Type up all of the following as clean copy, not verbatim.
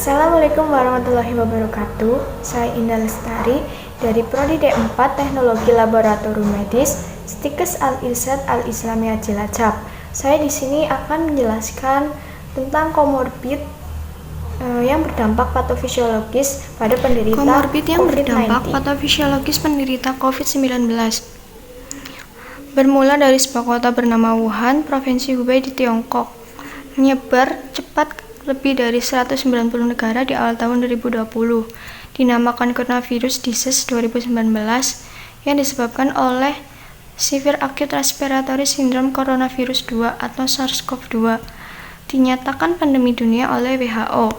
Assalamualaikum warahmatullahi wabarakatuh. Saya Indah Lestari dari Prodi D4 Teknologi Laboratorium Medis Stikes Al-Irsyad Al-Islamiyah Cilacap. Saya di sini akan menjelaskan tentang komorbid yang berdampak patofisiologis pada penderita Komorbid yang berdampak COVID-19. patofisiologis penderita COVID-19 bermula dari sebuah kota bernama Wuhan, Provinsi Hubei di Tiongkok, menyebar cepat lebih dari 190 negara di awal tahun 2020, dinamakan Coronavirus Disease 2019, yang disebabkan oleh Severe Acute Respiratory Syndrome Coronavirus 2 atau SARS-CoV-2, dinyatakan pandemi dunia oleh WHO.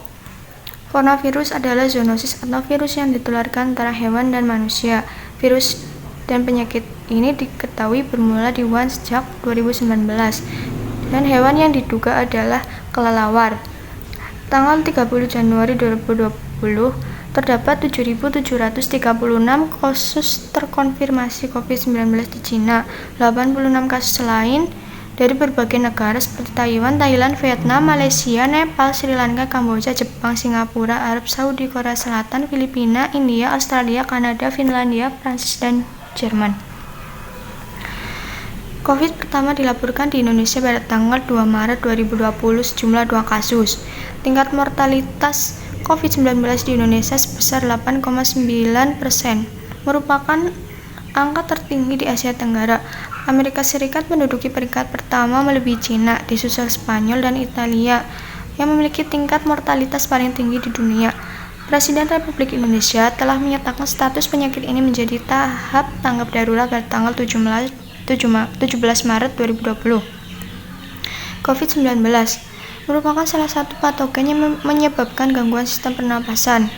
Coronavirus adalah zoonosis atau virus yang ditularkan antara hewan dan manusia. Virus dan penyakit ini diketahui bermula di Wuhan sejak 2019, dan hewan yang diduga adalah kelelawar. Tanggal 30 Januari 2020, terdapat 7.736 kasus terkonfirmasi COVID-19 di Cina, 86 kasus lain dari berbagai negara seperti Taiwan, Thailand, Vietnam, Malaysia, Nepal, Sri Lanka, Kamboja, Jepang, Singapura, Arab Saudi, Korea Selatan, Filipina, India, Australia, Kanada, Finlandia, Prancis, dan Jerman. COVID pertama dilaporkan di Indonesia pada tanggal 2 Maret 2020 sejumlah 2 kasus. Tingkat mortalitas COVID-19 di Indonesia sebesar 8,9%, merupakan angka tertinggi di Asia Tenggara. Amerika Serikat menduduki peringkat pertama melebihi Cina, disusul Spanyol dan Italia, yang memiliki tingkat mortalitas paling tinggi di dunia. Presiden Republik Indonesia telah menyatakan status penyakit ini menjadi tahap tanggap darurat pada tanggal 17 Maret 2020. COVID-19 merupakan salah satu patogen yang menyebabkan gangguan sistem pernapasan.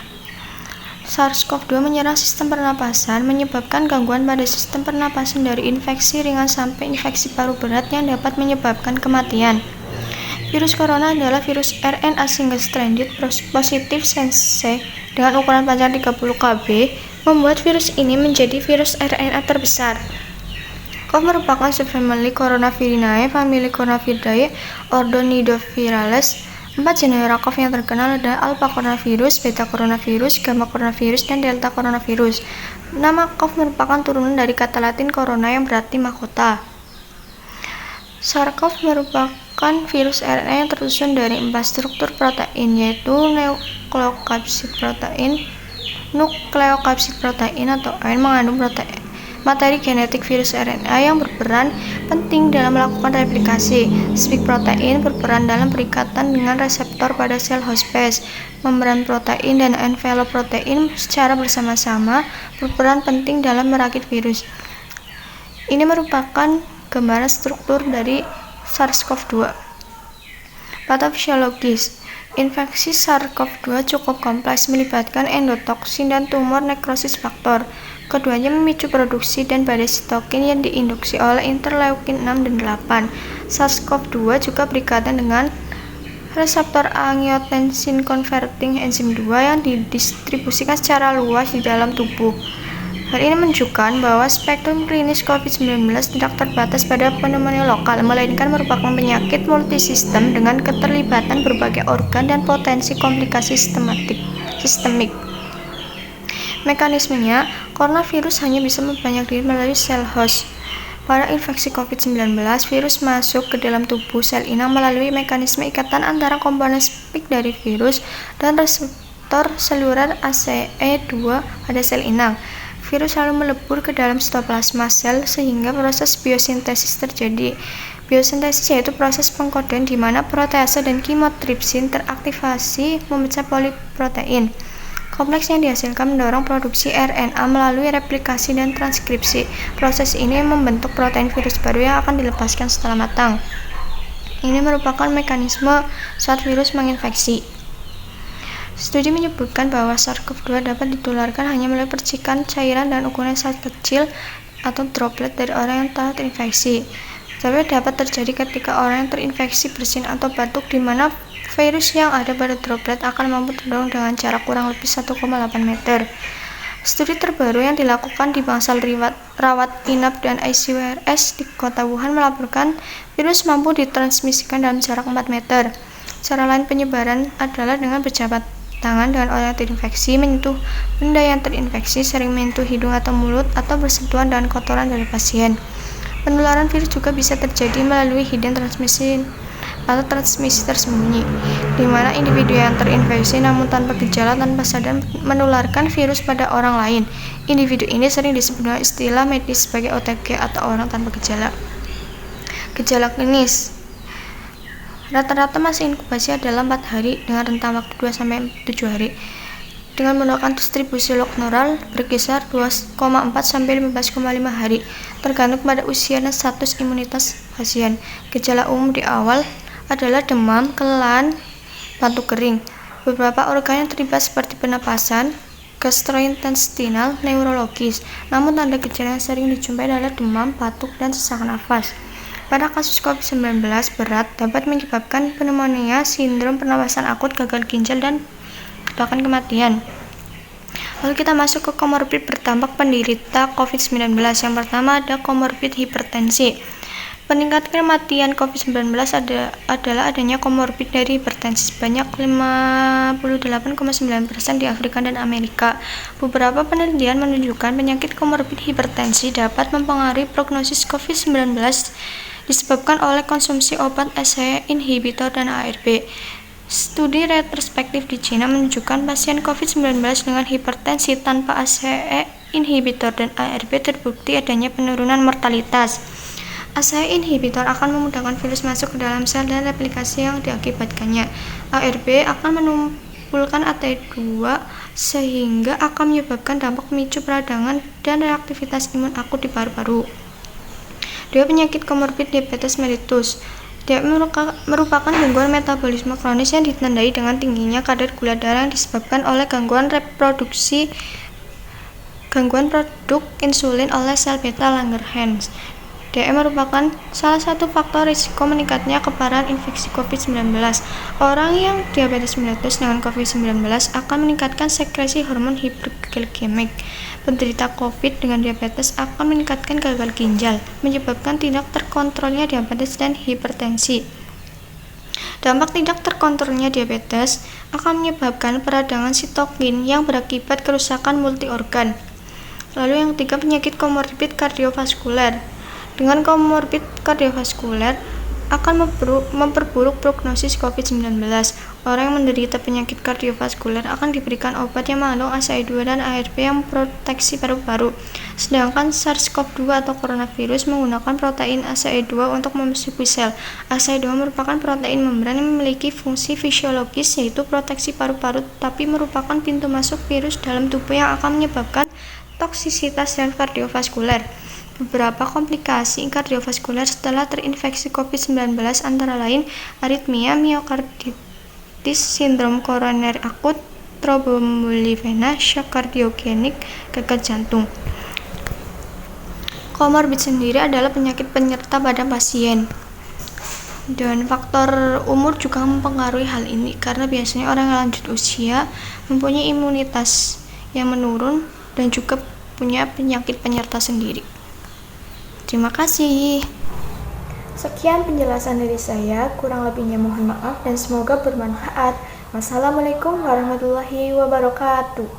SARS-CoV-2 menyerang sistem pernapasan, menyebabkan gangguan pada sistem pernapasan dari infeksi ringan sampai infeksi paru berat yang dapat menyebabkan kematian. Virus corona adalah virus RNA single-stranded positif sense dengan ukuran panjang 30 kb, membuat virus ini menjadi virus RNA terbesar. CoV merupakan subfamili Coronavirinae, famili Coronaviridae, ordo Nidovirales. 4 genera CoV yang terkenal adalah alpha coronavirus, beta coronavirus, gamma coronavirus, dan delta coronavirus. Nama CoV merupakan turunan dari kata Latin corona yang berarti mahkota. SARS-CoV merupakan virus RNA yang tersusun dari 4 struktur protein, yaitu nukleokapsid protein atau N mengandung materi genetik virus RNA yang berperan penting dalam melakukan replikasi. Spike protein berperan dalam perikatan dengan reseptor pada sel host base. Membran protein dan envelope protein secara bersama-sama berperan penting dalam merakit virus. Ini merupakan gambaran struktur dari SARS-CoV-2. Patofisiologis. Infeksi SARS-CoV-2 cukup kompleks, melibatkan endotoksin dan tumor nekrosis faktor. Keduanya memicu produksi dan badai sitokin yang diinduksi oleh interleukin 6 dan 8. SARS-CoV-2 juga berikatan dengan reseptor angiotensin converting enzim 2 yang didistribusikan secara luas di dalam tubuh. Hal ini menunjukkan bahwa spektrum klinis COVID-19 tidak terbatas pada pneumonia lokal, melainkan merupakan penyakit multisistem dengan keterlibatan berbagai organ dan potensi komplikasi sistemik. Mekanismenya, coronavirus hanya bisa memperbanyak diri melalui sel host. Pada infeksi COVID-19, virus masuk ke dalam tubuh sel inang melalui mekanisme ikatan antara komponen spike dari virus dan reseptor seluler ACE2 pada sel inang. Virus lalu melebur ke dalam sitoplasma sel sehingga proses biosintesis terjadi. Biosintesis yaitu proses pengkodean di mana protease dan chymotrypsin teraktivasi memecah poliprotein. Kompleks yang dihasilkan mendorong produksi RNA melalui replikasi dan transkripsi. Proses ini membentuk protein virus baru yang akan dilepaskan setelah matang. Ini merupakan mekanisme saat virus menginfeksi. Studi menyebutkan bahwa SARS-CoV-2 dapat ditularkan hanya melalui percikan cairan dan ukuran sangat kecil atau droplet dari orang yang telah terinfeksi. Tapi dapat terjadi ketika orang yang terinfeksi bersin atau batuk, di mana virus yang ada pada droplet akan mampu terdorong dengan jarak kurang lebih 1,8 meter. Studi terbaru yang dilakukan di bangsal rawat inap dan ICU-RS di kota Wuhan melaporkan virus mampu ditransmisikan dalam jarak 4 meter. Cara lain penyebaran adalah dengan berjabat tangan dengan orang yang terinfeksi, menyentuh benda yang terinfeksi, sering menyentuh hidung atau mulut, atau bersentuhan dengan kotoran dari pasien. Penularan virus juga bisa terjadi melalui hidden transmission atau transmisi tersembunyi, di mana individu yang terinfeksi namun tanpa gejala tanpa sadar menularkan virus pada orang lain. Individu ini sering disebut dengan istilah medis sebagai OTG atau orang tanpa gejala. Gejala klinis rata-rata masa inkubasi adalah 4 hari dengan rentang waktu 2-7 hari. Dengan menggunakan distribusi lokal berkisar 2,4 sampai 15,5 hari, tergantung pada usia dan status imunitas pasien. Gejala umum di awal adalah demam, keluhan, batuk kering. Beberapa organ yang terlibat seperti pernapasan, gastrointestinal, neurologis. Namun tanda gejala yang sering dijumpai adalah demam, batuk, dan sesak nafas. Pada kasus COVID-19 berat dapat menyebabkan pneumonia, sindrom pernapasan akut, gagal ginjal, dan bahkan kematian. Lalu kita masuk ke komorbid berdampak penderita COVID-19. Yang pertama ada komorbid hipertensi. Peningkat kematian COVID-19 adalah adanya komorbid dari hipertensi sebanyak 58,9% di Afrika dan Amerika. Beberapa penelitian menunjukkan penyakit komorbid hipertensi dapat mempengaruhi prognosis COVID-19 disebabkan oleh konsumsi obat ACE inhibitor dan ARB. Studi retrospektif di China menunjukkan pasien COVID-19 dengan hipertensi tanpa ACE inhibitor dan ARB terbukti adanya penurunan mortalitas. ACE inhibitor akan memudahkan virus masuk ke dalam sel dan replikasi yang diakibatkannya. ARB akan menumpulkan AT2 sehingga akan menyebabkan dampak pemicu peradangan dan reaktivitas imun akut di paru-paru. Dua penyakit komorbid diabetes mellitus. Dia merupakan gangguan metabolisme kronis yang ditandai dengan tingginya kadar gula darah yang disebabkan oleh gangguan produk insulin oleh sel beta Langerhans. DE merupakan salah satu faktor risiko meningkatnya keparahan infeksi COVID-19. Orang yang diabetes mellitus dengan COVID-19 akan meningkatkan sekresi hormon hiperglikemik. Penderita COVID dengan diabetes akan meningkatkan gagal ginjal, menyebabkan tidak terkontrolnya diabetes dan hipertensi. Dampak tidak terkontrolnya diabetes akan menyebabkan peradangan sitokin yang berakibat kerusakan multiorgan. Lalu yang ketiga, penyakit komorbid kardiovaskuler. Dengan komorbid kardiovaskuler akan memperburuk prognosis COVID-19. Orang yang menderita penyakit kardiovaskuler akan diberikan obat yang mengandung ACE2 dan ARB yang memproteksi paru-paru. Sedangkan SARS-CoV-2 atau coronavirus menggunakan protein ACE2 untuk memasuki sel. ACE2 merupakan protein membran yang memiliki fungsi fisiologis yaitu proteksi paru-paru, tapi merupakan pintu masuk virus dalam tubuh yang akan menyebabkan toksisitas dan kardiovaskuler. Beberapa komplikasi kardiovaskuler setelah terinfeksi COVID-19 antara lain aritmia, miokarditis, sindrom koroner akut, tromboemboli vena, shock kardiogenik, gagal jantung. Komorbid sendiri adalah penyakit penyerta pada pasien. Dan faktor umur juga mempengaruhi hal ini karena biasanya orang yang lanjut usia mempunyai imunitas yang menurun dan juga punya penyakit penyerta sendiri. Terima kasih. Sekian penjelasan dari saya, kurang lebihnya mohon maaf dan semoga bermanfaat. Wassalamualaikum warahmatullahi wabarakatuh.